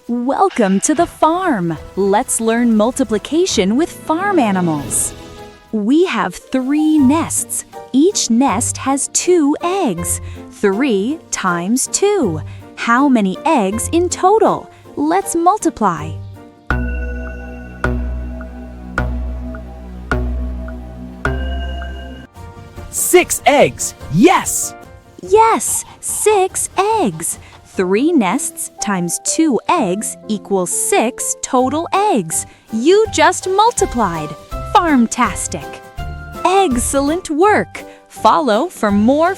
Welcome to the farm. Let's learn multiplication with farm animals. We have 3 nests. Each nest has 2 eggs. 3 times 2. How many eggs in total? Let's multiply. 6 eggs. Yes! Yes, 6 eggs. 3 nests times 2 eggs equals 6 total eggs. You just multiplied. Farmtastic. Excellent work. Follow for more